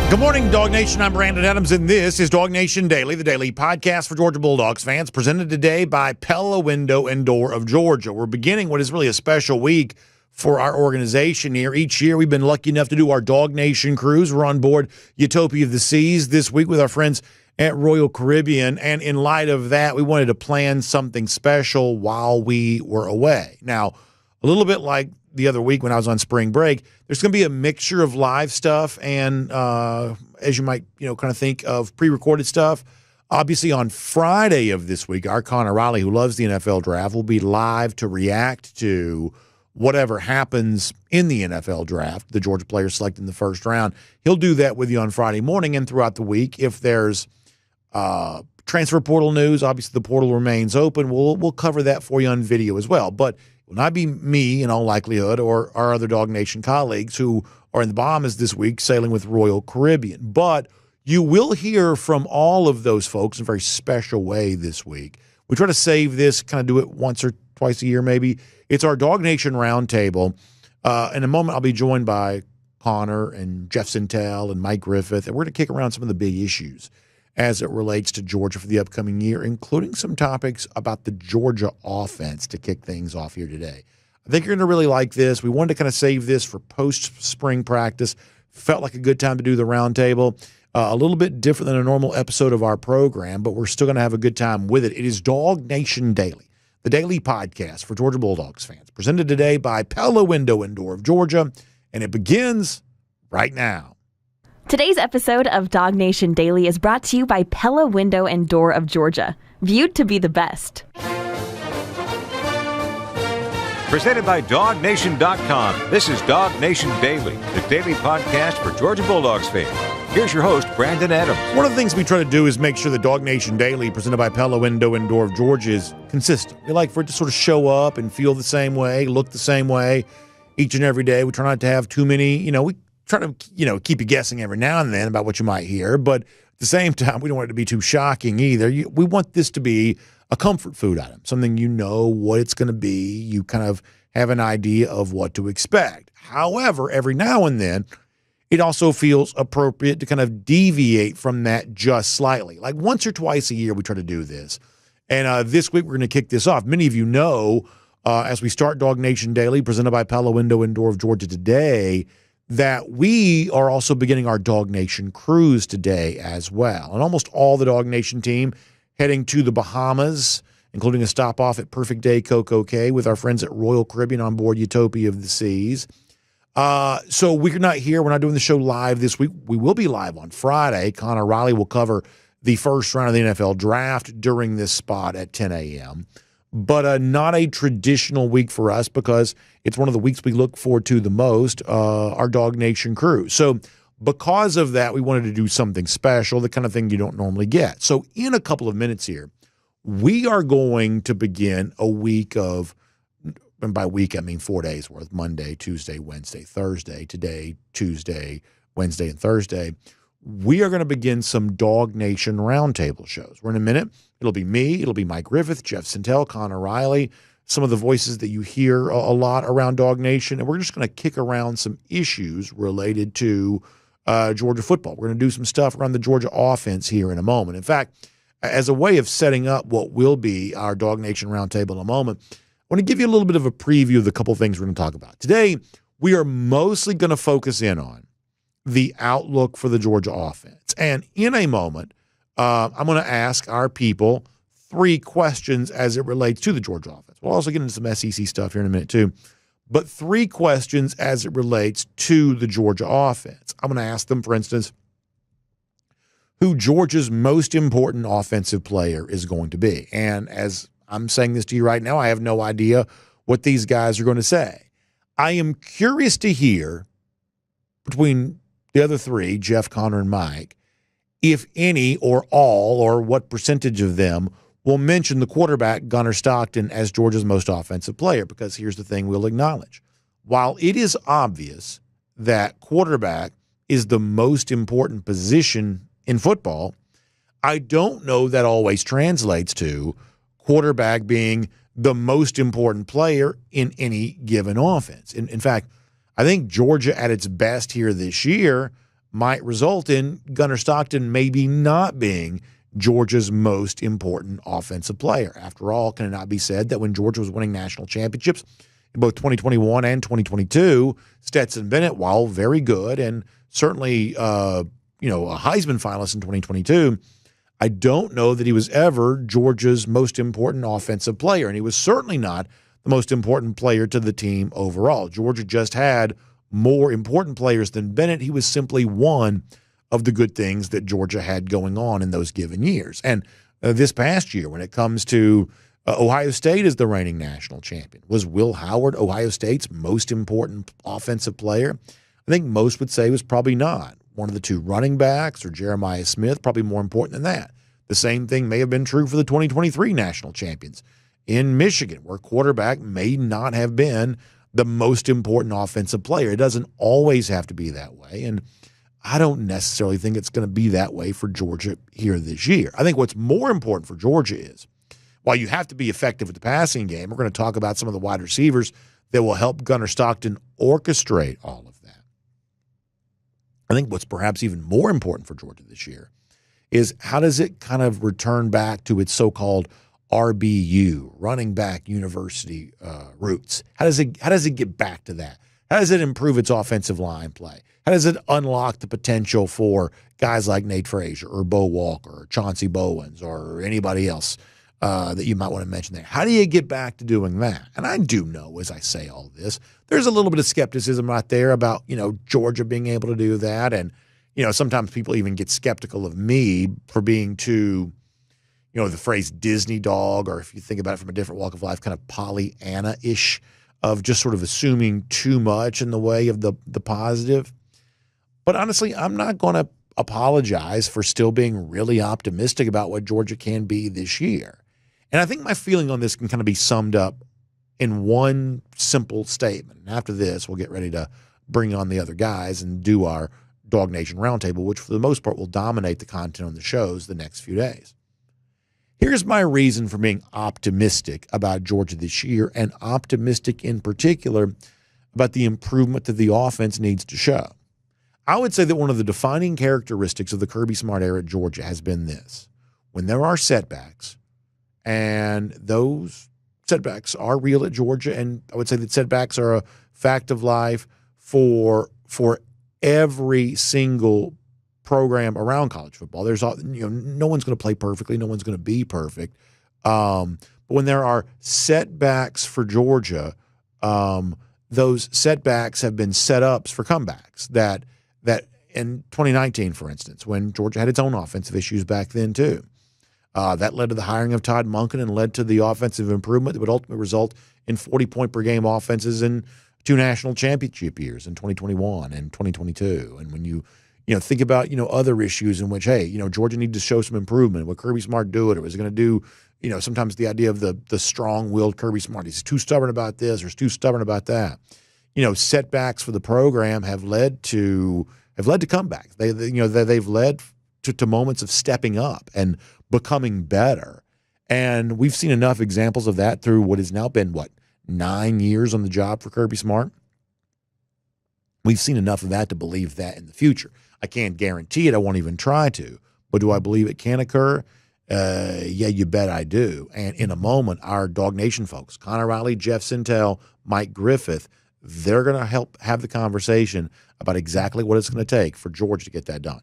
Good morning, Dog Nation. I'm Brandon Adams, and this is DawgNation Daily, the daily podcast for Georgia Bulldogs fans, presented today by Pella Window and Door of Georgia. We're beginning what is really a special week for our organization here. Each year, we've been lucky enough to do our DawgNation cruise. We're on board Utopia of the Seas this week with our friends at Royal Caribbean, and in light of that, we wanted to plan something special while we were away. Now, a little bit like the other week when I was on spring break, there's going to be a mixture of live stuff and, as you might, kind of think of pre-recorded stuff. Obviously, on Friday of this week, our Connor Riley, who loves the NFL draft, will be live to react to whatever happens in the NFL draft, the Georgia players selected in the first round. He'll do that with you on Friday morning and throughout the week. If there's transfer portal news, obviously the portal remains open. We'll cover that for you on video as well. But it will not be me in all likelihood or our other DawgNation colleagues who are in the Bahamas this week sailing with Royal Caribbean. But you will hear from all of those folks in a very special way this week. We try to save this, kind of do it once or twice a year maybe. It's our DawgNation Roundtable. In a moment, I'll be joined by Connor and Jeff Sentell and Mike Griffith, and we're going to kick around some of the big issues as it relates to Georgia for the upcoming year, including some topics about the Georgia offense to kick things off here today. I think you're going to really like this. We wanted to kind of save this for post-spring practice. Felt like a good time to do the roundtable. A little bit different than a normal episode of our program, but we're still going to have a good time with it. It is DawgNation Daily, the daily podcast for Georgia Bulldogs fans, presented today by Pella Window and Door of Georgia, and it begins right now. Today's episode of DawgNation Daily is brought to you by Pella Window and Door of Georgia, viewed to be the best. Presented by DawgNation.com. This is DawgNation Daily, the daily podcast for Georgia Bulldogs fans. Here's your host, Brandon Adams. One of the things we try to do is make sure that DawgNation Daily, presented by Pella Window and Door of Georgia, is consistent. We like for it to sort of show up and feel the same way, look the same way each and every day. We try not to have too many, we try to, keep you guessing every now and then about what you might hear, but at the same time, we don't want it to be too shocking either. We want this to be a comfort food item, something you know what it's going to be. You kind of have an idea of what to expect. However, every now and then, it also feels appropriate to kind of deviate from that just slightly. Like once or twice a year, we try to do this. And this week, we're going to kick this off. Many of you know, as we start DawgNation Daily, presented by Pella Window and Door of Georgia today, that we are also beginning our DawgNation cruise today as well. And almost all the DawgNation team heading to the Bahamas, including a stop off at Perfect Day Coco Cay with our friends at Royal Caribbean on board Utopia of the Seas. So we're not here. We're not doing the show live this week. We will be live on Friday. Connor Riley will cover the first round of the NFL draft during this spot at 10 a.m., but not a traditional week for us because it's one of the weeks we look forward to the most, our DawgNation cruise. So because of that, we wanted to do something special, the kind of thing you don't normally get. So in a couple of minutes here, we are going to begin a week of, and by week I mean 4 days worth, Monday, Tuesday, Wednesday, Thursday, today, Tuesday, Wednesday, and Thursday. We are going to begin some DawgNation Roundtable shows. We're in a minute. It'll be me. It'll be Mike Griffith, Jeff Sentell, Connor Riley, some of the voices that you hear a lot around DawgNation. And we're just going to kick around some issues related to Georgia football. We're going to do some stuff around the Georgia offense here in a moment. In fact, as a way of setting up what will be our DawgNation Roundtable in a moment, I want to give you a little bit of a preview of the couple things we're going to talk about. Today, we are mostly going to focus in on the outlook for the Georgia offense. And in a moment, I'm going to ask our people 3 questions as it relates to the Georgia offense. We'll also get into some SEC stuff here in a minute too. But 3 questions as it relates to the Georgia offense. I'm going to ask them, for instance, who Georgia's most important offensive player is going to be. And as I'm saying this to you right now, I have no idea what these guys are going to say. I am curious to hear between the other 3, Jeff, Connor, and Mike, if any or all or what percentage of them will mention the quarterback, Gunnar Stockton, as Georgia's most offensive player. Because here's the thing we'll acknowledge. While it is obvious that quarterback is the most important position in football, I don't know that always translates to quarterback being the most important player in any given offense. In fact, I think Georgia at its best here this year might result in Gunnar Stockton maybe not being Georgia's most important offensive player. After all, can it not be said that when Georgia was winning national championships in both 2021 and 2022, Stetson Bennett, while very good and certainly a Heisman finalist in 2022, I don't know that he was ever Georgia's most important offensive player, and he was certainly not the most important player to the team overall. Georgia just had more important players than Bennett. He was simply one of the good things that Georgia had going on in those given years. And this past year, when it comes to Ohio State as the reigning national champion, was Will Howard Ohio State's most important offensive player? I think most would say was probably not. One of the two running backs or Jeremiah Smith, probably more important than that. The same thing may have been true for the 2023 national champions in Michigan, where quarterback may not have been the most important offensive player. It doesn't always have to be that way, and I don't necessarily think it's going to be that way for Georgia here this year. I think what's more important for Georgia is, while you have to be effective with the passing game, we're going to talk about some of the wide receivers that will help Gunnar Stockton orchestrate all of that. I think what's perhaps even more important for Georgia this year is how does it kind of return back to its so-called RBU, running back university roots? How does it get back to that? How does it improve its offensive line play? How does it unlock the potential for guys like Nate Frazier or Bo Walker or Chauncey Bowens or anybody else that you might want to mention there? How do you get back to doing that? And I do know, as I say all this, there's a little bit of skepticism right there about, Georgia being able to do that. And, sometimes people even get skeptical of me for being too, the phrase Disney dog, or if you think about it from a different walk of life, kind of Pollyanna-ish, of just sort of assuming too much in the way of the positive. But honestly, I'm not going to apologize for still being really optimistic about what Georgia can be this year. And I think my feeling on this can kind of be summed up in one simple statement. And after this, we'll get ready to bring on the other guys and do our DawgNation Roundtable, which for the most part will dominate the content on the shows the next few days. Here's my reason for being optimistic about Georgia this year, and optimistic in particular about the improvement that the offense needs to show. I would say that one of the defining characteristics of the Kirby Smart era at Georgia has been this. When there are setbacks, and those setbacks are real at Georgia, and I would say that setbacks are a fact of life for every single program around college football. There's no one's going to play perfectly, no one's going to be perfect. But when there are setbacks for Georgia, those setbacks have been setups for comebacks. That in 2019, for instance, when Georgia had its own offensive issues back then too, that led to the hiring of Todd Monken and led to the offensive improvement that would ultimately result in 40-point per game offenses in 2 national championship years in 2021 and 2022. And when you think about, other issues in which, hey, Georgia needed to show some improvement. What Kirby Smart do it, or was going to do, sometimes the idea of the strong-willed Kirby Smart, he's too stubborn about this or he's too stubborn about that. Setbacks for the program have led to comebacks. They've led to moments of stepping up and becoming better. And we've seen enough examples of that through what has now been, 9 years on the job for Kirby Smart. We've seen enough of that to believe that in the future. I can't guarantee it. I won't even try to. But do I believe it can occur? Yeah, you bet I do. And in a moment, our DawgNation folks, Connor Riley, Jeff Sentell, Mike Griffith, they're going to help have the conversation about exactly what it's going to take for Georgia to get that done.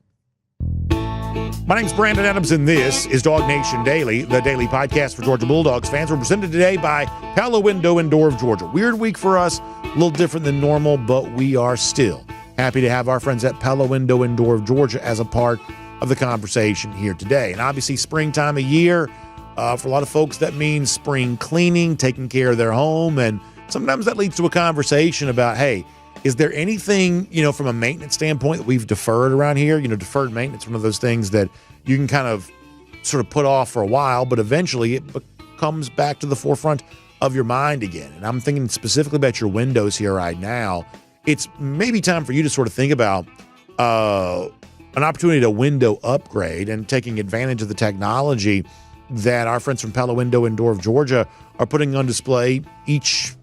My name's Brandon Adams, and this is DawgNation Daily, the daily podcast for Georgia Bulldogs fans. We're presented today by Pella Windows and Door of Georgia. Weird week for us, a little different than normal, but we are still happy to have our friends at Pella Windows and Door of Georgia as a part of the conversation here today. And obviously, springtime of year, for a lot of folks, that means spring cleaning, taking care of their home, and sometimes that leads to a conversation about, hey, is there anything, from a maintenance standpoint that we've deferred around here? Deferred maintenance, one of those things that you can kind of sort of put off for a while, but eventually it comes back to the forefront of your mind again. And I'm thinking specifically about your windows here right now. It's maybe time for you to sort of think about an opportunity to window upgrade and taking advantage of the technology that our friends from Pella Windows and Door of Georgia are putting on display each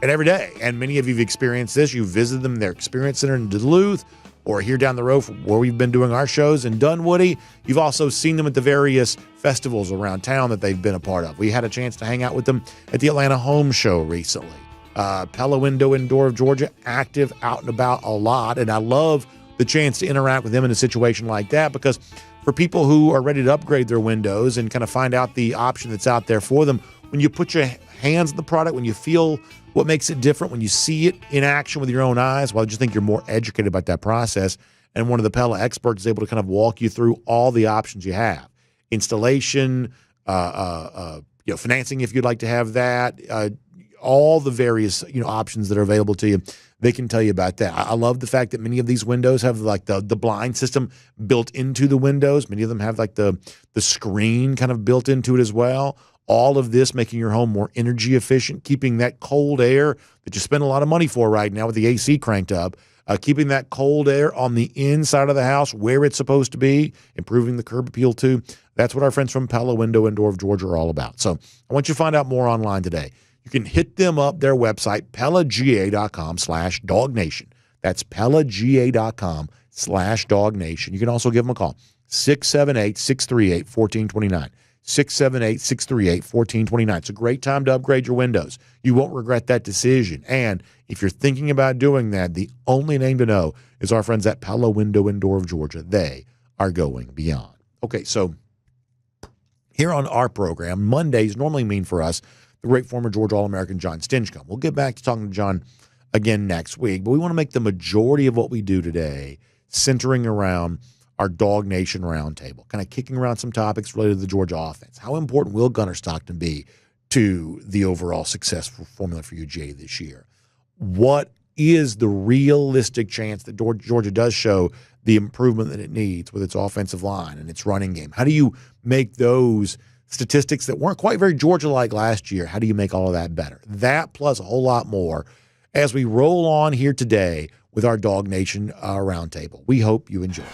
and every day. And many of you have experienced this. You've visited them, their experience center in Duluth, or here down the road from where we've been doing our shows in Dunwoody. You've also seen them at the various festivals around town that they've been a part of. We had a chance to hang out with them at the Atlanta Home Show recently. Pella Window and Door of Georgia, active, out and about a lot, and I love the chance to interact with them in a situation like that, because for people who are ready to upgrade their windows and kind of find out the option that's out there for them, when you put your hands on the product, when you feel what makes it different, when you see it in action with your own eyes, well, I just think you're more educated about that process. And one of the Pella experts is able to kind of walk you through all the options you have. Installation, financing if you'd like to have that, all the various options that are available to you. They can tell you about that. I love the fact that many of these windows have like the blind system built into the windows. Many of them have like the screen kind of built into it as well. All of this making your home more energy efficient, keeping that cold air that you spend a lot of money for right now with the AC cranked up, keeping that cold air on the inside of the house where it's supposed to be, improving the curb appeal too. That's what our friends from Pella Window and Door of Georgia are all about. So I want you to find out more online today. You can hit them up, their website, PellaGA.com/DawgNation. That's PellaGA.com/DawgNation. You can also give them a call, 678-638-1429. 678-638-1429. It's a great time to upgrade your windows. You won't regret that decision. And if you're thinking about doing that, the only name to know is our friends at Pella Window and Door of Georgia. They are going beyond. Okay, so here on our program, Mondays normally mean for us the great former Georgia All-American John Stinchcomb. We'll get back to talking to John again next week, but we want to make the majority of what we do today centering around our DawgNation Roundtable, kind of kicking around some topics related to the Georgia offense. How important will Gunnar Stockton be to the overall successful formula for UGA this year? What is the realistic chance that Georgia does show the improvement that it needs with its offensive line and its running game? How do you make those statistics that weren't quite very Georgia-like last year, how do you make all of that better? That plus a whole lot more as we roll on here today with our DawgNation Roundtable. We hope you enjoy it.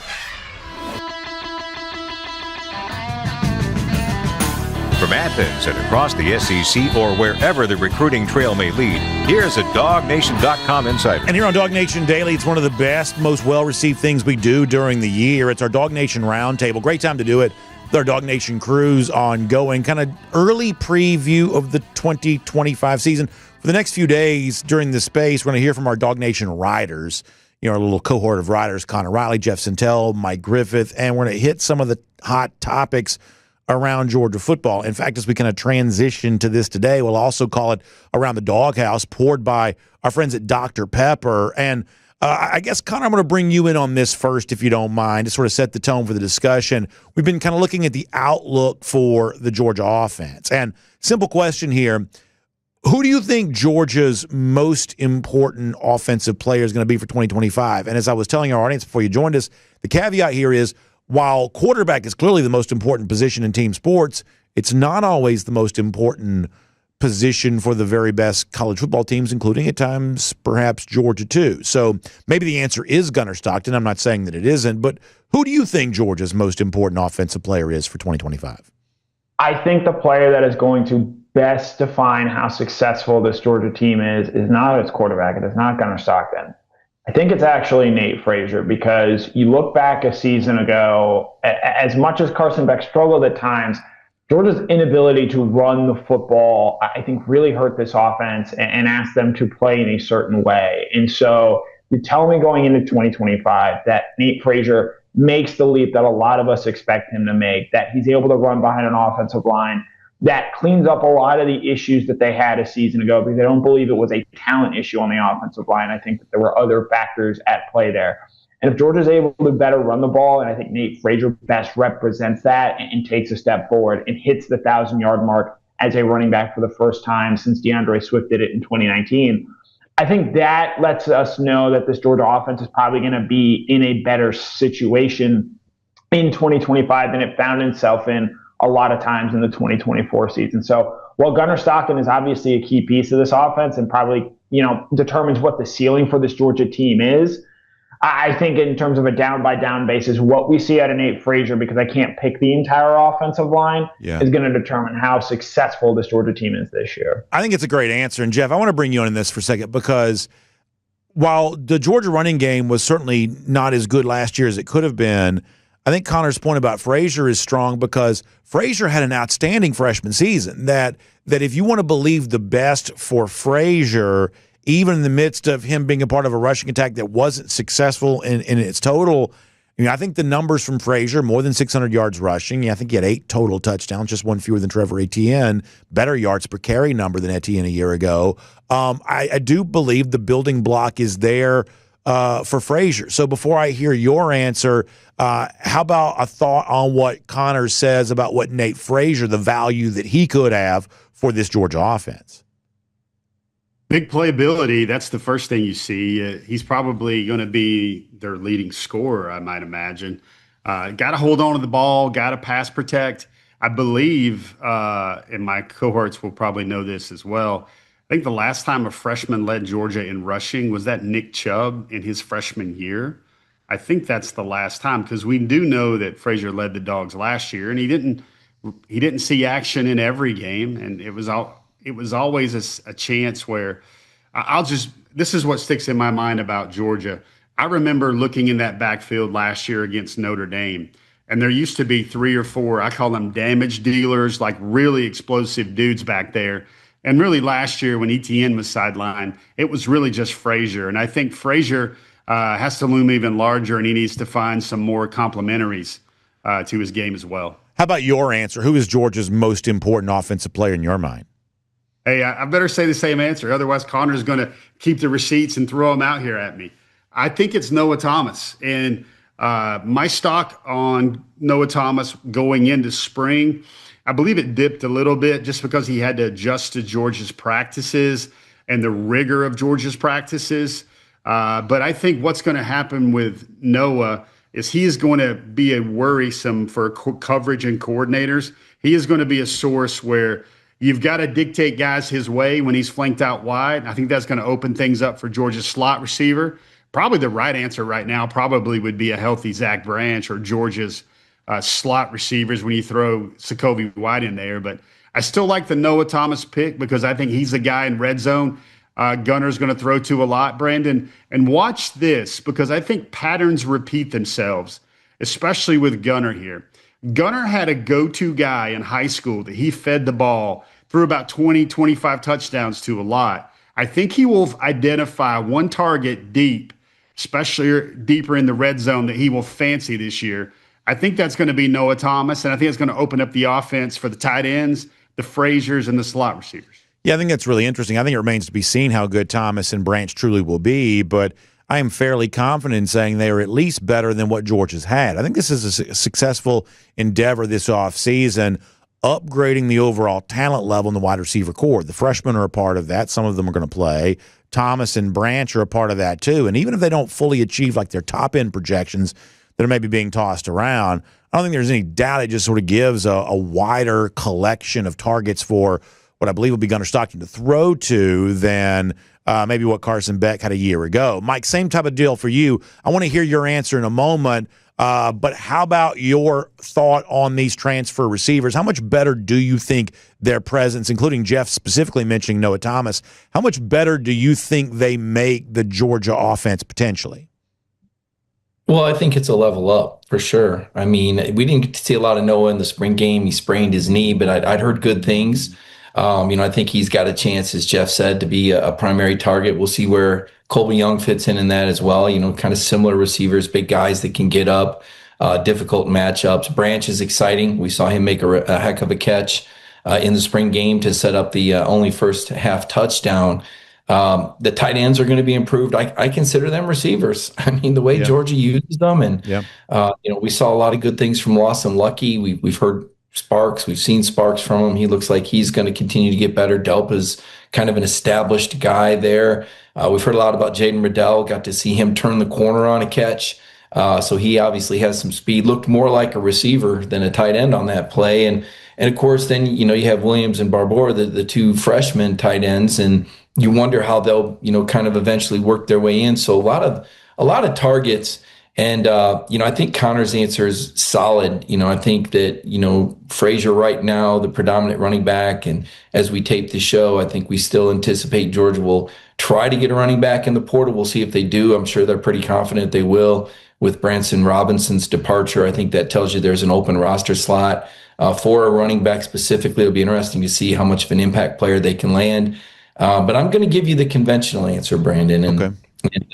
From Athens and across the SEC or wherever the recruiting trail may lead, here's a DawgNation.com insider. And here on DawgNation Daily, it's one of the best, most well-received things we do during the year. It's our DawgNation Roundtable. Great time to do it. Our DawgNation Cruise ongoing, kind of early preview of the 2025 season. For the next few days during this space, we're going to hear from our DawgNation riders, our little cohort of riders, Connor Riley, Jeff Sentell, Mike Griffith, and we're going to hit some of the hot topics around Georgia football. In fact, as we kind of transition to this today, we'll also call it Around the Doghouse, poured by our friends at Dr. Pepper. And I guess, Connor, I'm going to bring you in on this first, if you don't mind, to sort of set the tone for the discussion. We've been kind of looking at the outlook for the Georgia offense. And simple question here, who do you think Georgia's most important offensive player is going to be for 2025? And as I was telling our audience before you joined us, the caveat here is, while quarterback is clearly the most important position in team sports, it's not always the most important position for the very best college football teams, including at times perhaps Georgia too. So maybe the answer is Gunnar Stockton. I'm not saying that it isn't, but who do you think Georgia's most important offensive player is for 2025? I think the player that is going to best define how successful this Georgia team is not its quarterback. It is not Gunnar Stockton. I think it's actually Nate Frazier, because you look back a season ago, as much as Carson Beck struggled at times, Georgia's inability to run the football, I think, really hurt this offense and asked them to play in a certain way. And so you tell me going into 2025 that Nate Frazier makes the leap that a lot of us expect him to make, that he's able to run behind an offensive line that cleans up a lot of the issues that they had a season ago, because I don't believe it was a talent issue on the offensive line. I think that there were other factors at play there. And if Georgia's able to better run the ball, and I think Nate Frazier best represents that and takes a step forward and hits the 1,000-yard mark as a running back for the first time since DeAndre Swift did it in 2019, I think that lets us know that this Georgia offense is probably going to be in a better situation in 2025 than it found itself in a lot of times in the 2024 season. So while Gunnar Stockton is obviously a key piece of this offense and probably, determines what the ceiling for this Georgia team is, I think in terms of a down-by-down basis, what we see out of Nate Frazier, because I can't pick the entire offensive line, is going to determine how successful this Georgia team is this year. I think it's a great answer. And, Jeff, I want to bring you in this for a second, because while the Georgia running game was certainly not as good last year as it could have been, I think Connor's point about Frazier is strong because Frazier had an outstanding freshman season. That if you want to believe the best for Frazier, even in the midst of him being a part of a rushing attack that wasn't successful in its total, I think the numbers from Frazier, more than 600 yards rushing. I think he had 8 total touchdowns, just one fewer than Trevor Etienne. Better yards per carry number than Etienne a year ago. I do believe the building block is there for Frazier. So before I hear your answer, how about a thought on what Connor says about what Nate Frazier, the value that he could have for this Georgia offense? Big playability, that's the first thing you see. He's probably going to be their leading scorer, I might imagine. Got to hold on to the ball, got to pass protect. I believe, and my cohorts will probably know this as well, I think the last time a freshman led Georgia in rushing was that Nick Chubb in his freshman year. I think that's the last time, because we do know that Frazier led the Dogs last year, and he didn't see action in every game, and it was always a chance where this is what sticks in my mind about Georgia. I remember looking in that backfield last year against Notre Dame, and there used to be 3 or 4, I call them damage dealers, like really explosive dudes back there. And really last year when Etienne was sidelined, it was really just Frazier. And I think Frazier has to loom even larger, and he needs to find some more complementaries to his game as well. How about your answer? Who is Georgia's most important offensive player in your mind? Hey, I better say the same answer. Otherwise, Connor's going to keep the receipts and throw them out here at me. I think it's Noah Thomas. And my stock on Noah Thomas going into spring, I believe it dipped a little bit just because he had to adjust to Georgia's practices and the rigor of Georgia's practices. But I think what's going to happen with Noah is he is going to be a worrisome for coverage and coordinators. He is going to be a source where you've got to dictate guys his way when he's flanked out wide. I think that's going to open things up for Georgia's slot receiver. Probably the right answer right now probably would be a healthy Zach Branch or Georgia's slot receivers when you throw Sokovie White in there. But I still like the Noah Thomas pick because I think he's the guy in red zone Gunner's going to throw to a lot, Brandon. And watch this, because I think patterns repeat themselves, especially with Gunner here. Gunner had a go-to guy in high school that he fed the ball, threw about 20, 25 touchdowns to a lot. I think he will identify one target deep, especially deeper in the red zone, that he will fancy this year. I think that's going to be Noah Thomas, and I think it's going to open up the offense for the tight ends, the Fraziers, and the slot receivers. Yeah, I think that's really interesting. I think it remains to be seen how good Thomas and Branch truly will be, but I am fairly confident in saying they are at least better than what Georgia's had. I think this is a successful endeavor this offseason, upgrading the overall talent level in the wide receiver core. The freshmen are a part of that. Some of them are going to play. Thomas and Branch are a part of that too. And even if they don't fully achieve like their top-end projections that are maybe being tossed around, I don't think there's any doubt it just sort of gives a wider collection of targets for what I believe will be Gunner Stockton to throw to than maybe what Carson Beck had a year ago. Mike, same type of deal for you. I want to hear your answer in a moment, but how about your thought on these transfer receivers? How much better do you think their presence, including Jeff specifically mentioning Noah Thomas, how much better do you think they make the Georgia offense potentially? Well, I think it's a level up for sure. I mean, we didn't get to see a lot of Noah in the spring game. He sprained his knee, but I'd heard good things. I think he's got a chance, as Jeff said, to be a primary target. We'll see where Colby Young fits in that as well. Kind of similar receivers, big guys that can get up, difficult matchups. Branch is exciting. We saw him make a heck of a catch in the spring game to set up the only first half touchdown. The tight ends are going to be improved. I consider them receivers. I mean, the way Georgia uses them, and we saw a lot of good things from Lawson Lucky. We've heard Sparks. We've seen Sparks from him. He looks like he's going to continue to get better. Delpa's kind of an established guy there. We've heard a lot about Jaden Riddell. Got to see him turn the corner on a catch. So he obviously has some speed. Looked more like a receiver than a tight end on that play. And of course, then you have Williams and Barbour, the two freshman tight ends, and you wonder how they'll kind of eventually work their way in. So a lot of targets. And, I think Connor's answer is solid. I think that, Frazier right now, the predominant running back. And as we tape the show, I think we still anticipate Georgia will try to get a running back in the portal. We'll see if they do. I'm sure they're pretty confident they will with Branson Robinson's departure. I think that tells you there's an open roster slot for a running back specifically. It'll be interesting to see how much of an impact player they can land. But I'm going to give you the conventional answer, Brandon. And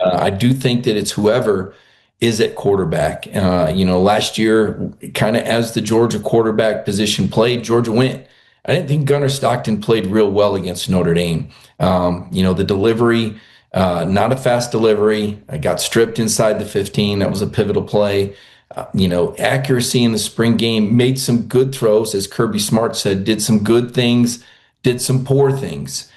I do think that it's whoever is at quarterback. Last year, kind of as the Georgia quarterback position played, Georgia went. I didn't think Gunnar Stockton played real well against Notre Dame. The delivery, not a fast delivery. I got stripped inside the 15. That was a pivotal play. Accuracy in the spring game, made some good throws, as Kirby Smart said, did some good things, did some poor things.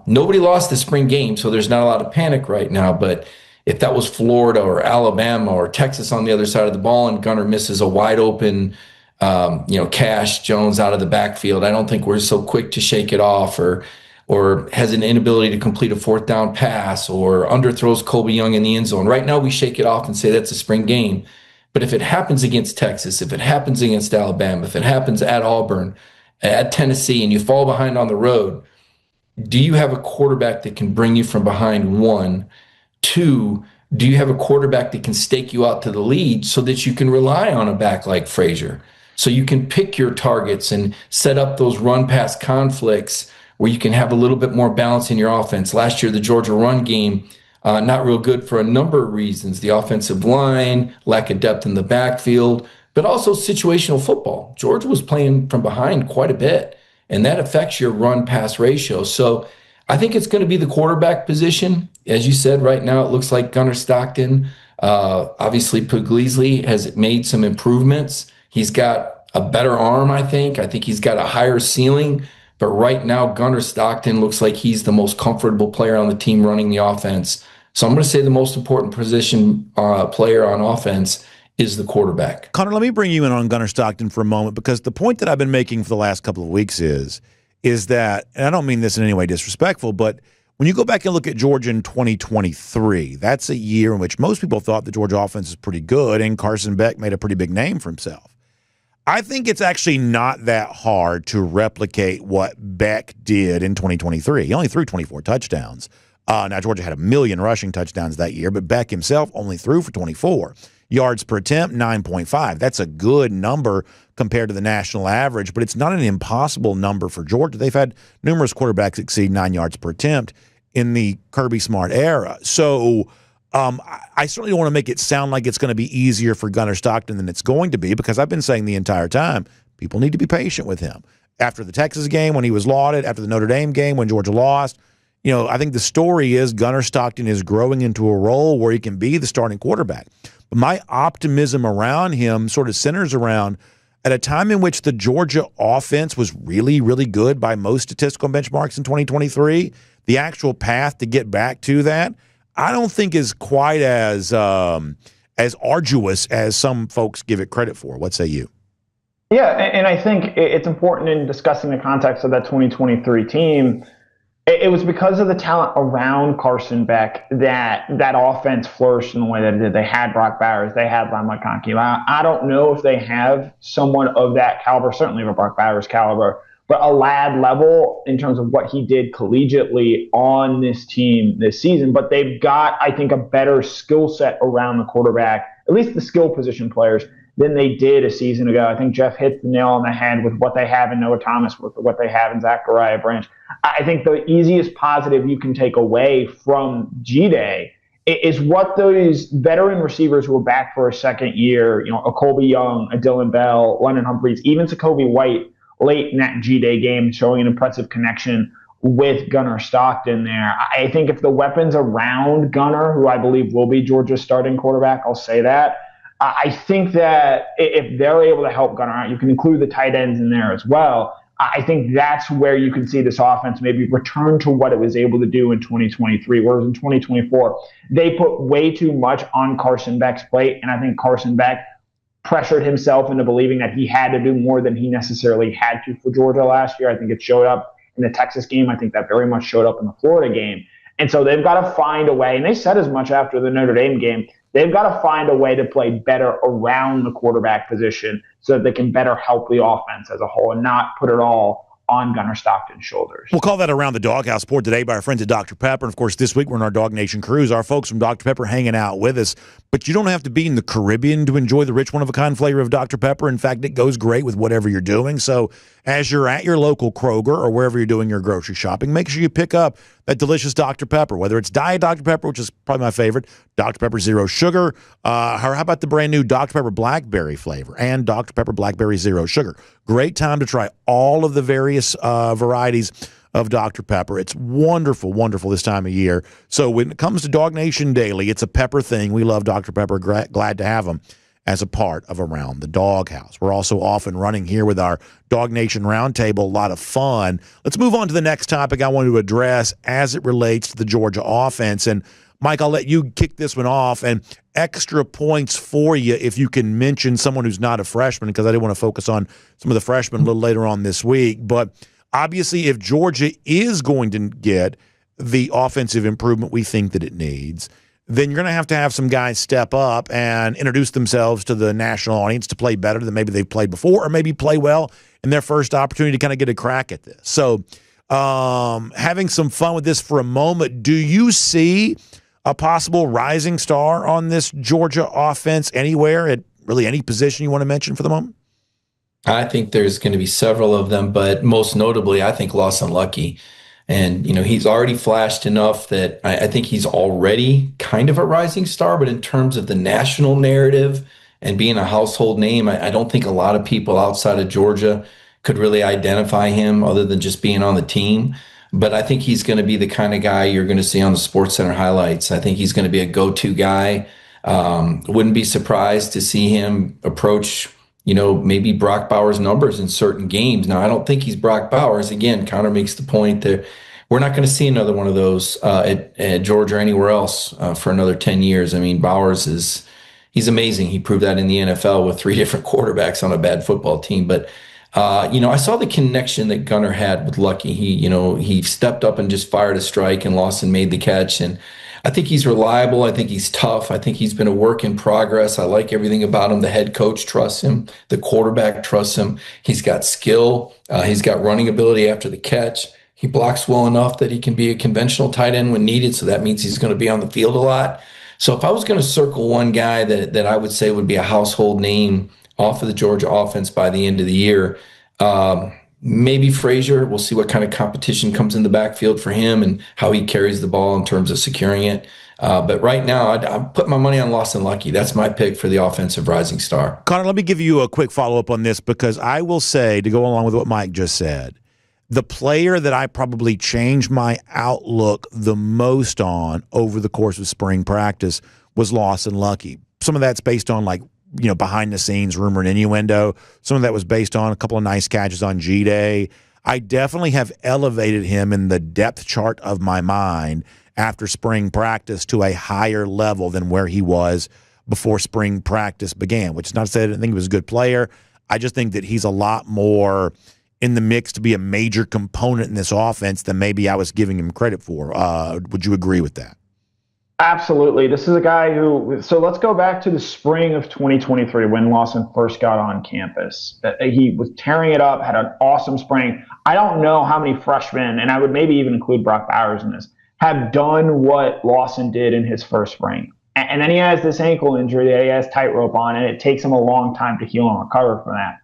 Nobody lost the spring game, so there's not a lot of panic right now, but if that was Florida or Alabama or Texas on the other side of the ball and Gunnar misses a wide open, Cash Jones out of the backfield, I don't think we're so quick to shake it off or has an inability to complete a fourth down pass or underthrows Colby Young in the end zone. Right now we shake it off and say that's a spring game. But if it happens against Texas, if it happens against Alabama, if it happens at Auburn, at Tennessee, and you fall behind on the road, do you have a quarterback that can bring you from behind? One? Two, do you have a quarterback that can stake you out to the lead so that you can rely on a back like Frazier? So you can pick your targets and set up those run-pass conflicts where you can have a little bit more balance in your offense. Last year, the Georgia run game, not real good for a number of reasons. The offensive line, lack of depth in the backfield, but also situational football. Georgia was playing from behind quite a bit, and that affects your run-pass ratio. So I think it's going to be the quarterback position. As you said, right now it looks like Gunnar Stockton. Obviously, Puglisi has made some improvements. He's got a better arm, I think. I think he's got a higher ceiling. But right now, Gunnar Stockton looks like he's the most comfortable player on the team running the offense. So I'm going to say the most important position player on offense is the quarterback. Connor, let me bring you in on Gunnar Stockton for a moment, because the point that I've been making for the last couple of weeks is that, and I don't mean this in any way disrespectful, but when you go back and look at Georgia in 2023, that's a year in which most people thought the Georgia offense is pretty good, and Carson Beck made a pretty big name for himself. I think it's actually not that hard to replicate what Beck did in 2023. He only threw 24 touchdowns. Now, Georgia had 1 million rushing touchdowns that year, but Beck himself only threw for 24. Yards per attempt, 9.5. That's a good number compared to the national average, but it's not an impossible number for Georgia. They've had numerous quarterbacks exceed 9 yards per attempt in the Kirby Smart era. So I certainly don't want to make it sound like it's going to be easier for Gunnar Stockton than it's going to be, because I've been saying the entire time, people need to be patient with him. After the Texas game when he was lauded, after the Notre Dame game when Georgia lost, I think the story is Gunnar Stockton is growing into a role where he can be the starting quarterback. But my optimism around him sort of centers around at a time in which the Georgia offense was really, really good by most statistical benchmarks in 2023. The actual path to get back to that, I don't think is quite as arduous as some folks give it credit for. What say you? Yeah, and I think it's important in discussing the context of that 2023 team. It was because of the talent around Carson Beck that offense flourished in the way that it did. They had Brock Bowers. They had Ron McConkey. I don't know if they have someone of that caliber, certainly of a Brock Bowers caliber, but a lad level in terms of what he did collegiately on this team this season. But they've got, I think, a better skill set around the quarterback, at least the skill position players, than they did a season ago. I think Jeff hit the nail on the head with what they have in Noah Thomas, with what they have in Zachariah Branch. I think the easiest positive you can take away from G-Day is what those veteran receivers who are back for a second year, a Colby Young, a Dylan Bell, London Humphreys, even Jacoby White late in that G-Day game, showing an impressive connection with Gunnar Stockton there. I think if the weapons around Gunnar, who I believe will be Georgia's starting quarterback, I'll say that, I think that if they're able to help Gunnar out, you can include the tight ends in there as well. I think that's where you can see this offense maybe return to what it was able to do in 2023, whereas in 2024, they put way too much on Carson Beck's plate, and I think Carson Beck pressured himself into believing that he had to do more than he necessarily had to for Georgia last year. I think it showed up in the Texas game. I think that very much showed up in the Florida game. And so they've got to find a way, and they said as much after the Notre Dame game, They've got to find a way to play better around the quarterback position so that they can better help the offense as a whole and not put it all on Gunnar Stockton's shoulders. We'll call that Around the Doghouse, poured today by our friends at Dr. Pepper. And, of course, this week we're on our Dog Nation cruise. Our folks from Dr. Pepper hanging out with us. But you don't have to be in the Caribbean to enjoy the rich, one-of-a-kind flavor of Dr. Pepper. In fact, it goes great with whatever you're doing. So as you're at your local Kroger or wherever you're doing your grocery shopping, make sure you pick up that delicious Dr. Pepper, whether it's Diet Dr. Pepper, which is probably my favorite, Dr. Pepper Zero Sugar, or how about the brand new Dr. Pepper Blackberry flavor and Dr. Pepper Blackberry Zero Sugar. Great time to try all of the various varieties of Dr. Pepper. It's wonderful, wonderful this time of year. So when it comes to DawgNation Daily, it's a pepper thing. We love Dr. Pepper. Glad to have them as a part of Around the Doghouse. We're also off and running here with our DawgNation Roundtable. A lot of fun. Let's move on to the next topic I want to address as it relates to the Georgia offense. And Mike, I'll let you kick this one off, and extra points for you if you can mention someone who's not a freshman, because I did want to focus on some of the freshmen a little later on this week. But obviously, if Georgia is going to get the offensive improvement we think that it needs, then you're going to have some guys step up and introduce themselves to the national audience to play better than maybe they've played before, or maybe play well in their first opportunity to kind of get a crack at this. So having some fun with this for a moment, do you see a possible rising star on this Georgia offense anywhere at really any position you want to mention for the moment? I think there's going to be several of them, but most notably, I think Lawson Lucky. And, he's already flashed enough that I think he's already kind of a rising star. But in terms of the national narrative and being a household name, I don't think a lot of people outside of Georgia could really identify him other than just being on the team. But I think he's going to be the kind of guy you're going to see on the SportsCenter highlights. I think he's going to be a go-to guy. Wouldn't be surprised to see him approach, maybe Brock Bowers' numbers in certain games. Now, I don't think he's Brock Bowers. Again, Connor makes the point that we're not going to see another one of those at Georgia or anywhere else for another 10 years. I mean, Bowers he's amazing. He proved that in the NFL with 3 different quarterbacks on a bad football team. But I saw the connection that Gunnar had with Lucky. He stepped up and just fired a strike, and Lawson made the catch. And I think he's reliable. I think he's tough. I think he's been a work in progress. I like everything about him. The head coach trusts him. The quarterback trusts him. He's got skill. He's got running ability after the catch. He blocks well enough that he can be a conventional tight end when needed. So that means he's going to be on the field a lot. So if I was going to circle one guy that I would say would be a household name off of the Georgia offense by the end of the year, maybe Frazier. We'll see what kind of competition comes in the backfield for him and how he carries the ball in terms of securing it. But right now, I'd put my money on Lawson Lucky. That's my pick for the offensive rising star. Connor, let me give you a quick follow-up on this, because I will say, to go along with what Mike just said, the player that I probably changed my outlook the most on over the course of spring practice was Lawson Lucky. Some of that's based on behind the scenes rumor and innuendo. Some of that was based on a couple of nice catches on G-Day. I definitely have elevated him in the depth chart of my mind after spring practice to a higher level than where he was before spring practice began, which is not to say I didn't think he was a good player. I just think that he's a lot more in the mix to be a major component in this offense than maybe I was giving him credit for. Would you agree with that? Absolutely. This is a guy so let's go back to the spring of 2023 when Lawson first got on campus. He was tearing it up, had an awesome spring. I don't know how many freshmen, and I would maybe even include Brock Bowers in this, have done what Lawson did in his first spring. And then he has this ankle injury that he has tightrope on, and it takes him a long time to heal and recover from that.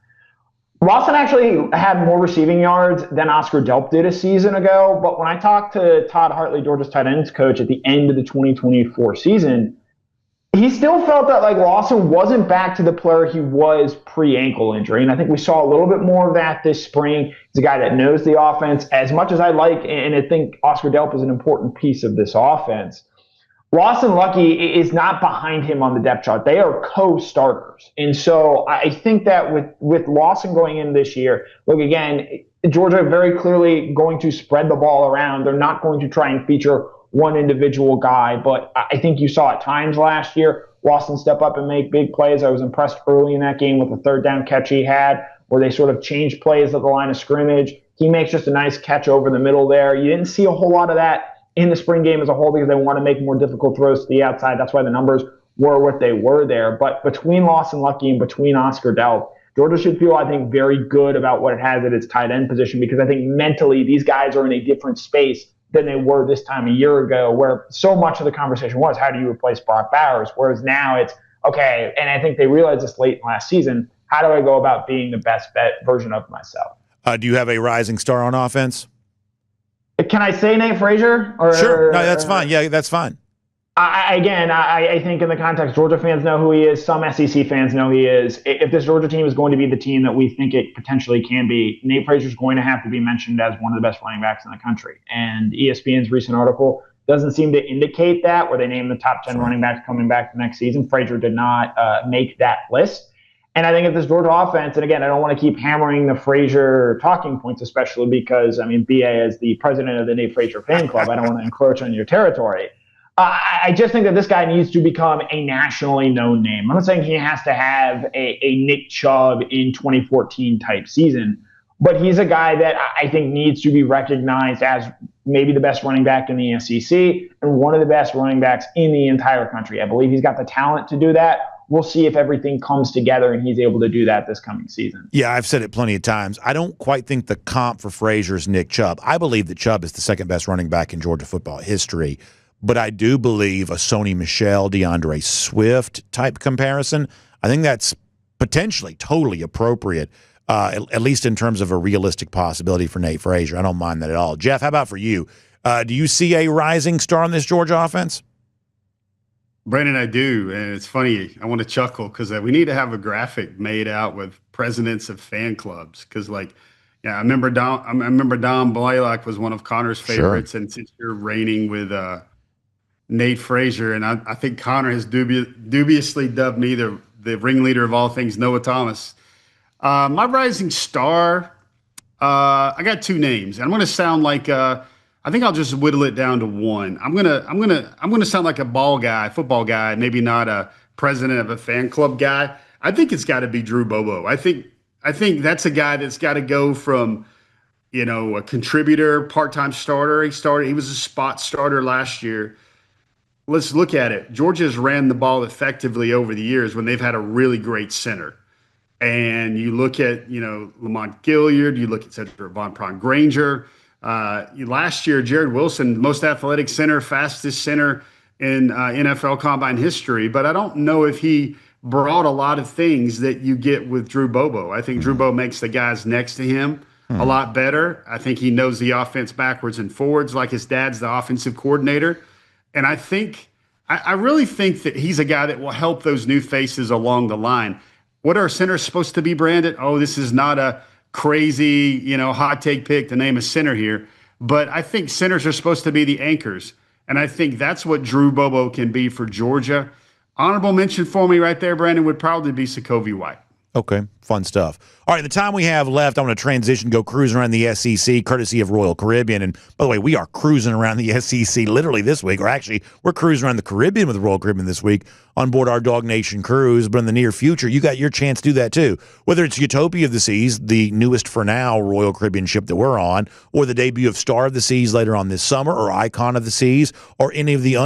Lawson actually had more receiving yards than Oscar Delp did a season ago, but when I talked to Todd Hartley, Georgia's tight ends coach, at the end of the 2024 season, he still felt that Lawson wasn't back to the player he was pre-ankle injury, and I think we saw a little bit more of that this spring. He's a guy that knows the offense as much as I like, and I think Oscar Delp is an important piece of this offense. Lawson Lucky is not behind him on the depth chart. They are co-starters. And so I think that with Lawson going in this year, look, again, Georgia very clearly going to spread the ball around. They're not going to try and feature one individual guy. But I think you saw at times last year, Lawson step up and make big plays. I was impressed early in that game with the third down catch he had, where they sort of changed plays at the line of scrimmage. He makes just a nice catch over the middle there. You didn't see a whole lot of that in the spring game as a whole because they want to make more difficult throws to the outside. That's why the numbers were what they were there. But between Lawson Lucky and between Oscar Delp, Georgia should feel, I think, very good about what it has at its tight end position, because I think mentally these guys are in a different space than they were this time a year ago, where so much of the conversation was, how do you replace Brock Bowers? Whereas now it's, okay, and I think they realized this late last season, how do I go about being the best version of myself? Do you have a rising star on offense? Can I say Nate Frazier? Sure. No, that's fine. Yeah, that's fine. I think in the context, Georgia fans know who he is. Some SEC fans know who he is. If this Georgia team is going to be the team that we think it potentially can be, Nate Frazier is going to have to be mentioned as one of the best running backs in the country. And ESPN's recent article doesn't seem to indicate that, where they name the top 10 running backs coming back the next season. Frazier did not make that list. And I think if this Georgia offense, and again, I don't want to keep hammering the Frazier talking points, especially because, BA is the president of the Nate Frazier fan club. I don't want to encroach on your territory. I just think that this guy needs to become a nationally known name. I'm not saying he has to have a Nick Chubb in 2014 type season, but he's a guy that I think needs to be recognized as maybe the best running back in the SEC and one of the best running backs in the entire country. I believe he's got the talent to do that. We'll see if everything comes together and he's able to do that this coming season. Yeah, I've said it plenty of times. I don't quite think the comp for Frazier is Nick Chubb. I believe that Chubb is the second best running back in Georgia football history. But I do believe a Sony Michel, DeAndre Swift type comparison, I think that's potentially totally appropriate, at least in terms of a realistic possibility for Nate Frazier. I don't mind that at all. Jeff, how about for you? Do you see a rising star on this Georgia offense? Brandon, I do. And it's funny. I want to chuckle because we need to have a graphic made out with presidents of fan clubs. Because, I remember Don Blaylock was one of Connor's favorites. Sure. And since you're reigning with Nate Frazier, and I think Connor has dubiously dubbed me the ringleader of all things Noah Thomas. My rising star, I got two names. I'm going to sound like I think I'll just whittle it down to one. I'm gonna sound like a football guy, maybe not a president of a fan club guy. I think it's got to be Drew Bobo. I think that's a guy that's got to go from, a contributor, part-time starter. He was a spot starter last year. Let's look at it. Georgia's ran the ball effectively over the years when they've had a really great center. And you look at, Lamont Gilliard, you look at Cedric Von Granger. Last year, Jared Wilson, most athletic center, fastest center in NFL Combine history. But I don't know if he brought a lot of things that you get with Drew Bobo. I think Drew Bobo makes the guys next to him a lot better. I think he knows the offense backwards and forwards, like his dad's the offensive coordinator. And I really think that he's a guy that will help those new faces along the line. What are centers supposed to be, Brandon? Oh, this is not a crazy, hot take pick to name a center here. But I think centers are supposed to be the anchors. And I think that's what Drew Bobo can be for Georgia. Honorable mention for me right there, Brandon, would probably be Sokovie White. Okay, fun stuff. All right, the time we have left, I want to transition, go cruising around the SEC, courtesy of Royal Caribbean. And by the way, we are cruising around the SEC literally this week, or actually, we're cruising around the Caribbean with Royal Caribbean this week on board our DawgNation cruise. But in the near future, you got your chance to do that too. Whether it's Utopia of the Seas, the newest for now Royal Caribbean ship that we're on, or the debut of Star of the Seas later on this summer, or Icon of the Seas, or any of the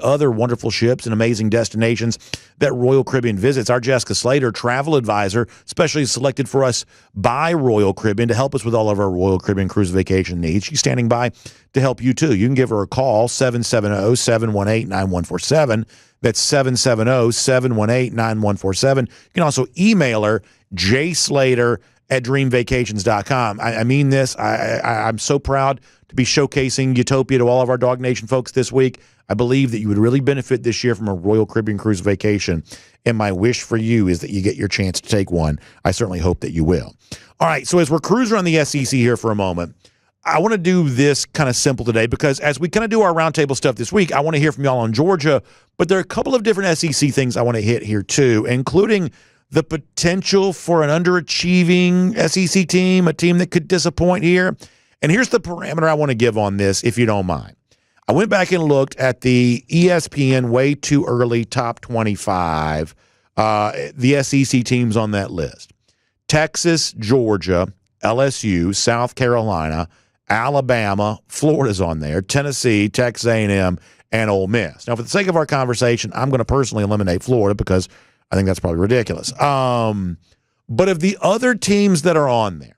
other wonderful ships and amazing destinations that Royal Caribbean visits. Our Jessica Slater, travel advisor, specially selected for us by Royal Caribbean to help us with all of our Royal Caribbean cruise vacation needs. She's standing by to help you too. You can give her a call, 770-718-9147. That's 770-718-9147. You can also email her, jslater@dreamvacations.com. I mean this. I'm so proud to be showcasing Utopia to all of our DawgNation folks this week. I believe that you would really benefit this year from a Royal Caribbean cruise vacation, and my wish for you is that you get your chance to take one. I certainly hope that you will. All right, so as we're cruising around the SEC here for a moment, I want to do this kind of simple today because as we kind of do our roundtable stuff this week, I want to hear from y'all on Georgia, but there are a couple of different SEC things I want to hit here too, including the potential for an underachieving SEC team, a team that could disappoint here. And here's the parameter I want to give on this, if you don't mind. I went back and looked at the ESPN way too early top 25, the SEC teams on that list. Texas, Georgia, LSU, South Carolina, Alabama, Florida's on there, Tennessee, Texas A&M, and Ole Miss. Now, for the sake of our conversation, I'm going to personally eliminate Florida because I think that's probably ridiculous. But of the other teams that are on there,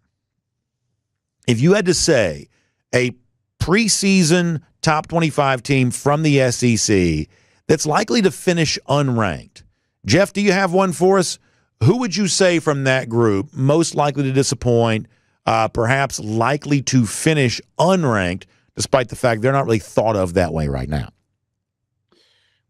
if you had to say a preseason top 25 team from the SEC that's likely to finish unranked, Jeff, do you have one for us? Who would you say from that group most likely to disappoint, perhaps likely to finish unranked, despite the fact they're not really thought of that way right now?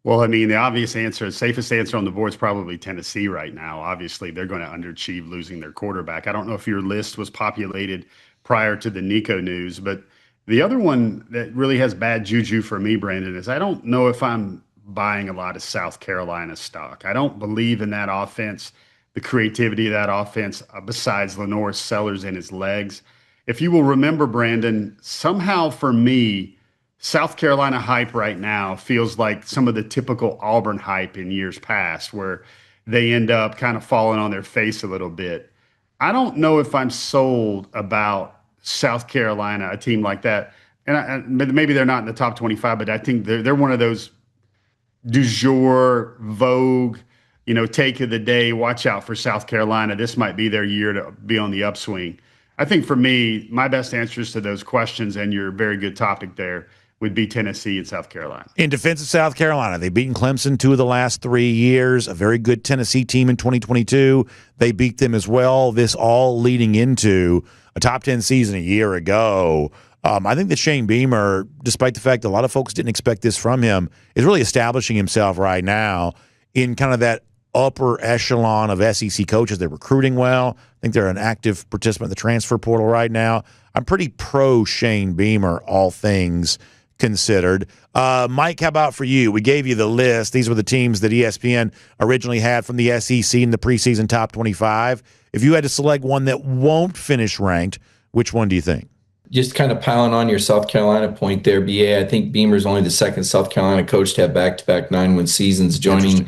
Well, I mean, the obvious answer, safest answer on the board is probably Tennessee right now. Obviously, they're going to underachieve losing their quarterback. I don't know if your list was populated prior to the Nico news, but the other one that really has bad juju for me, Brandon, is I don't know if I'm buying a lot of South Carolina stock. I don't believe in that offense, the creativity of that offense, besides Lenore Sellers and his legs. If you will remember, Brandon, somehow for me, South Carolina hype right now feels like some of the typical Auburn hype in years past, where they end up kind of falling on their face a little bit. I don't know if I'm sold about South Carolina, a team like that. And maybe they're not in the top 25, but I think they're one of those du jour, vogue, take of the day. Watch out for South Carolina. This might be their year to be on the upswing. I think for me, my best answers to those questions and your very good topic there would be Tennessee and South Carolina. In defense of South Carolina, they've beaten Clemson 2 of the last 3 years, a very good Tennessee team in 2022. They beat them as well, this all leading into a top 10 season a year ago. I think that Shane Beamer, despite the fact that a lot of folks didn't expect this from him, is really establishing himself right now in kind of that upper echelon of SEC coaches. They're recruiting well. I think they're an active participant in the transfer portal right now. I'm pretty pro Shane Beamer, all things considered. Mike, how about for you? We gave you the list. These were the teams that ESPN originally had from the SEC in the preseason top 25. If you had to select one that won't finish ranked, which one do you think? Just kind of piling on your South Carolina point there, BA. I think Beamer's only the second South Carolina coach to have back-to-back 9-win seasons, joining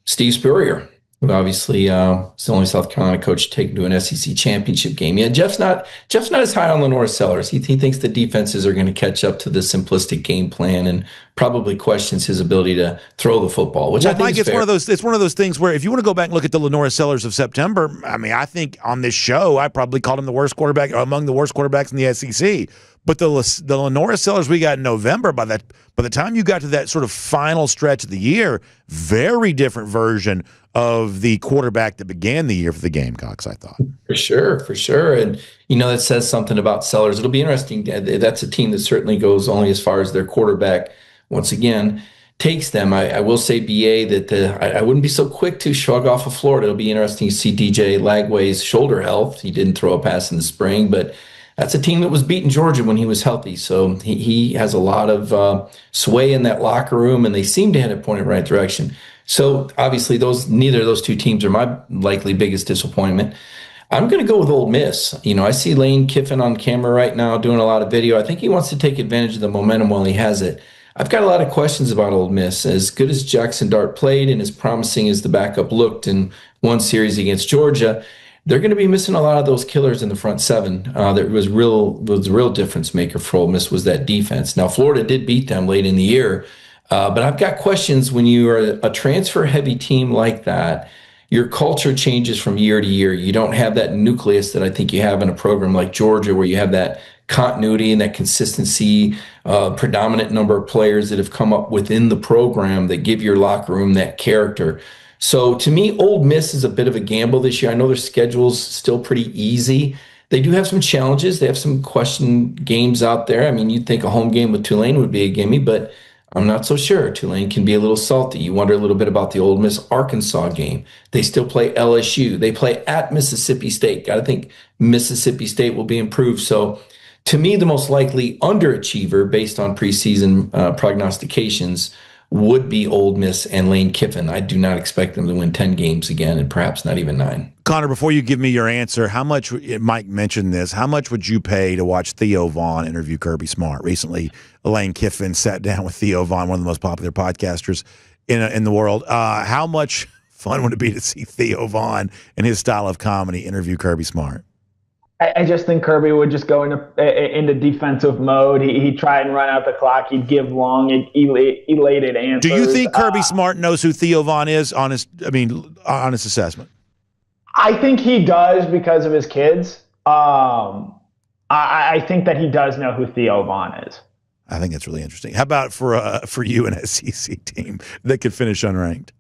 Steve Spurrier, who obviously is the only South Carolina coach taken to an SEC championship game. Yeah, Jeff's not as high on Lenore Sellers. He thinks the defenses are going to catch up to the simplistic game plan and probably questions his ability to throw the football, which I think is fair. It's one of those things where if you want to go back and look at the Lenore Sellers of September, I mean, I think on this show I probably called him the worst quarterback, among the worst quarterbacks in the SEC. But the Lenore Sellers we got in November, by the time you got to that sort of final stretch of the year, very different version of the quarterback that began the year for the Gamecocks, I thought. For sure. And, that says something about Sellers. It'll be interesting. That's a team that certainly goes only as far as their quarterback, once again, takes them. I will say, BA, that I wouldn't be so quick to shrug off of Florida. It'll be interesting to see DJ Lagway's shoulder health. He didn't throw a pass in the spring, but that's a team that was beating Georgia when he was healthy. So he has a lot of sway in that locker room, and they seem to head it pointed right direction. So obviously neither of those two teams are my likely biggest disappointment. I'm going to go with Ole Miss. I see Lane Kiffin on camera right now doing a lot of video. I think he wants to take advantage of the momentum while he has it. I've got a lot of questions about Ole Miss. As good as Jackson Dart played and as promising as the backup looked in one series against Georgia, they're going to be missing a lot of those killers in the front seven. That was a real difference maker for Ole Miss was that defense. Now, Florida did beat them late in the year, but I've got questions when you are a transfer-heavy team like that. Your culture changes from year to year. You don't have that nucleus that I think you have in a program like Georgia, where you have that continuity and that consistency, predominant number of players that have come up within the program that give your locker room that character. So to me, Ole Miss is a bit of a gamble this year. I know their schedule's still pretty easy. They do have some challenges. They have some question games out there. I mean, you'd think a home game with Tulane would be a gimme, but I'm not so sure. Tulane can be a little salty. You wonder a little bit about the Ole Miss-Arkansas game. They still play LSU. They play at Mississippi State. Got to think Mississippi State will be improved. So to me, the most likely underachiever based on preseason prognostications would be Ole Miss and Lane Kiffin. I do not expect them to win 10 games again, and perhaps not even 9. Connor, before you give me your answer, how much, Mike mentioned this, how much would you pay to watch Theo Vaughn interview Kirby Smart? Recently, Lane Kiffin sat down with Theo Vaughn, one of the most popular podcasters in the world. How much fun would it be to see Theo Vaughn and his style of comedy interview Kirby Smart? I just think Kirby would just go into defensive mode. He'd try and run out the clock. He'd give long, elated answers. Do you think Kirby Smart knows who Theo Vaughn is on his assessment? I think he does because of his kids. I think that he does know who Theo Vaughn is. I think that's really interesting. How about for you, an SEC team that could finish unranked?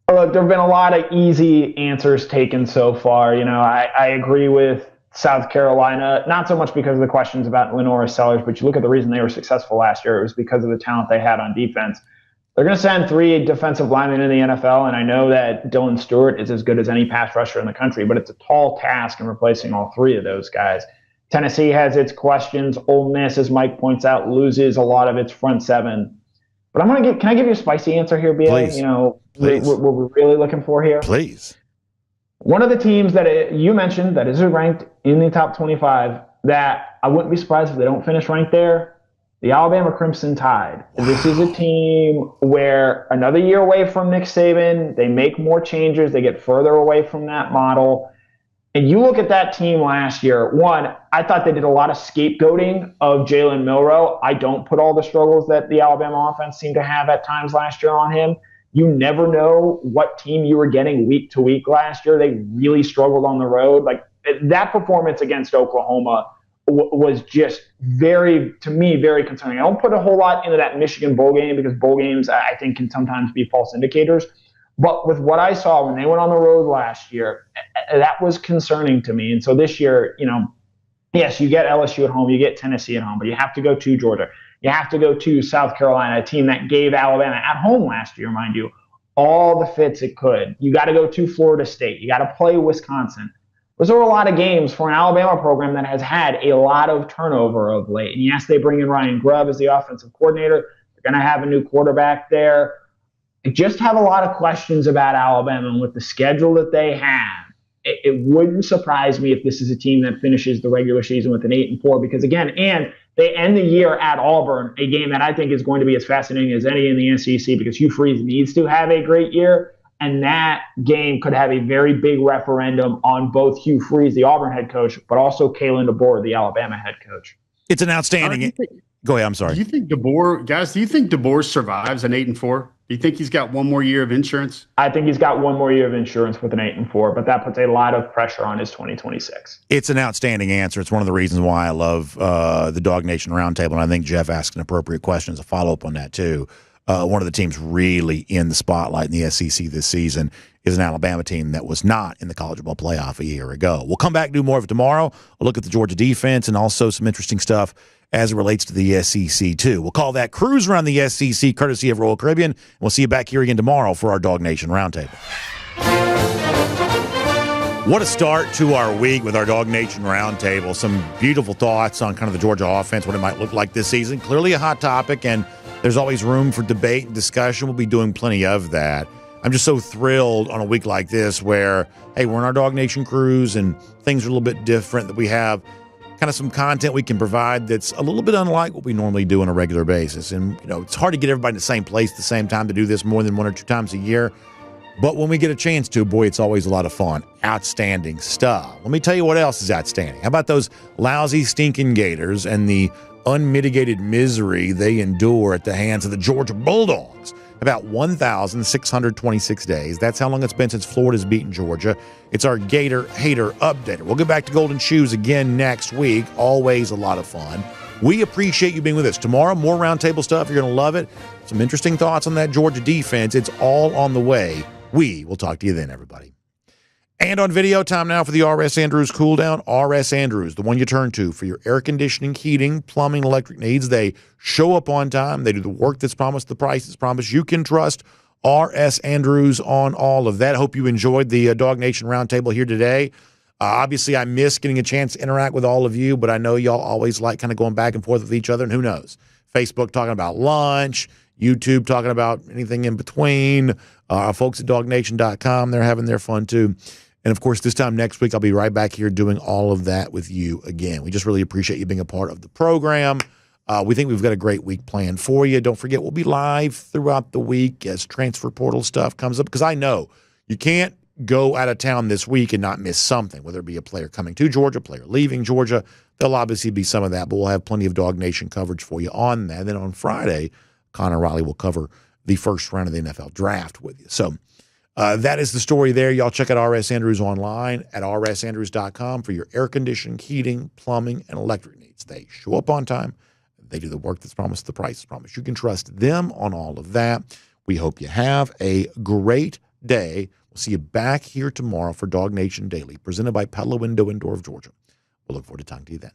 Look, there have been a lot of easy answers taken so far. I agree with South Carolina, not so much because of the questions about Lenora Sellers, but you look at the reason they were successful last year, it was because of the talent they had on defense. They're going to send 3 defensive linemen in the NFL, and I know that Dylan Stewart is as good as any pass rusher in the country, but it's a tall task in replacing all 3 of those guys. Tennessee has its questions. Ole Miss, as Mike points out, loses a lot of its front 7. But can I give you a spicy answer here, BA? Please. Please. What we're really looking for here? Please. One of the teams that you mentioned that is ranked in the top 25 that I wouldn't be surprised if they don't finish ranked there, the Alabama Crimson Tide. Wow. This is a team where another year away from Nick Saban, they make more changes, they get further away from that model. And you look at that team last year, one, I thought they did a lot of scapegoating of Jalen Milroe. I don't put all the struggles that the Alabama offense seemed to have at times last year on him. You never know what team you were getting week to week last year. They really struggled on the road. Like that performance against Oklahoma was just very concerning. I don't put a whole lot into that Michigan bowl game because bowl games, I think, can sometimes be false indicators. But with what I saw when they went on the road last year, that was concerning to me. And so this year, yes, you get LSU at home, you get Tennessee at home, but you have to go to Georgia. You have to go to South Carolina, a team that gave Alabama at home last year, mind you, all the fits it could. You got to go to Florida State. You got to play Wisconsin. Those are a lot of games for an Alabama program that has had a lot of turnover of late. And yes, they bring in Ryan Grubb as the offensive coordinator. They're going to have a new quarterback there. I just have a lot of questions about Alabama and with the schedule that they have. It wouldn't surprise me if this is a team that finishes the regular season with an 8-4 because, again, and they end the year at Auburn, a game that I think is going to be as fascinating as any in the SEC because Hugh Freeze needs to have a great year, and that game could have a very big referendum on both Hugh Freeze, the Auburn head coach, but also Kalen DeBoer, the Alabama head coach. It's an outstanding. Go ahead. I'm sorry. Do you think DeBoer survives an 8-4? Do you think he's got one more year of insurance? I think he's got one more year of insurance with an 8-4, but that puts a lot of pressure on his 2026. It's an outstanding answer. It's one of the reasons why I love the DawgNation Roundtable, and I think Jeff asked an appropriate question as a follow-up on that too. One of the teams really in the spotlight in the SEC this season is an Alabama team that was not in the College Football Playoff a year ago. We'll come back and do more of it tomorrow. We'll look at the Georgia defense and also some interesting stuff as it relates to the SEC, too. We'll call that Cruise Around the SEC, courtesy of Royal Caribbean. We'll see you back here again tomorrow for our DawgNation Roundtable. What a start to our week with our DawgNation Roundtable. Some beautiful thoughts on kind of the Georgia offense, what it might look like this season. Clearly a hot topic, and there's always room for debate and discussion. We'll be doing plenty of that. I'm just so thrilled on a week like this where, hey, we're on our DawgNation cruise and things are a little bit different, that we have kind of some content we can provide that's a little bit unlike what we normally do on a regular basis. And, it's hard to get everybody in the same place at the same time to do this more than 1 or 2 times a year. But when we get a chance to, boy, it's always a lot of fun. Outstanding stuff. Let me tell you what else is outstanding. How about those lousy, stinking Gators and the unmitigated misery they endure at the hands of the Georgia Bulldogs? About 1,626 days. That's how long it's been since Florida's beaten Georgia. It's our Gator Hater Updater. We'll get back to Golden Shoes again next week. Always a lot of fun. We appreciate you being with us. Tomorrow, more roundtable stuff. You're going to love it. Some interesting thoughts on that Georgia defense. It's all on the way. We will talk to you then, everybody. And on video, time now for the R.S. Andrews Cool Down. R.S. Andrews, the one you turn to for your air conditioning, heating, plumbing, electric needs. They show up on time. They do the work that's promised, the price that's promised. You can trust R.S. Andrews on all of that. Hope you enjoyed the DawgNation Roundtable here today. Obviously, I miss getting a chance to interact with all of you, but I know y'all always like kind of going back and forth with each other, and who knows? Facebook talking about lunch, YouTube talking about anything in between. Our folks at DawgNation.com, they're having their fun too. And, of course, this time next week, I'll be right back here doing all of that with you again. We just really appreciate you being a part of the program. We think we've got a great week planned for you. Don't forget, we'll be live throughout the week as transfer portal stuff comes up, because I know you can't go out of town this week and not miss something, whether it be a player coming to Georgia, a player leaving Georgia. There'll obviously be some of that, but we'll have plenty of Dog Nation coverage for you on that. Then on Friday, Connor Riley will cover the first round of the NFL draft with you. So that is the story there. Y'all check out R.S. Andrews online at rsandrews.com for your air conditioning, heating, plumbing, and electric needs. They show up on time. They do the work that's promised, the price is promised. You can trust them on all of that. We hope you have a great day. We'll see you back here tomorrow for Dog Nation Daily, presented by Pella Windows and Door of Georgia. We'll look forward to talking to you then.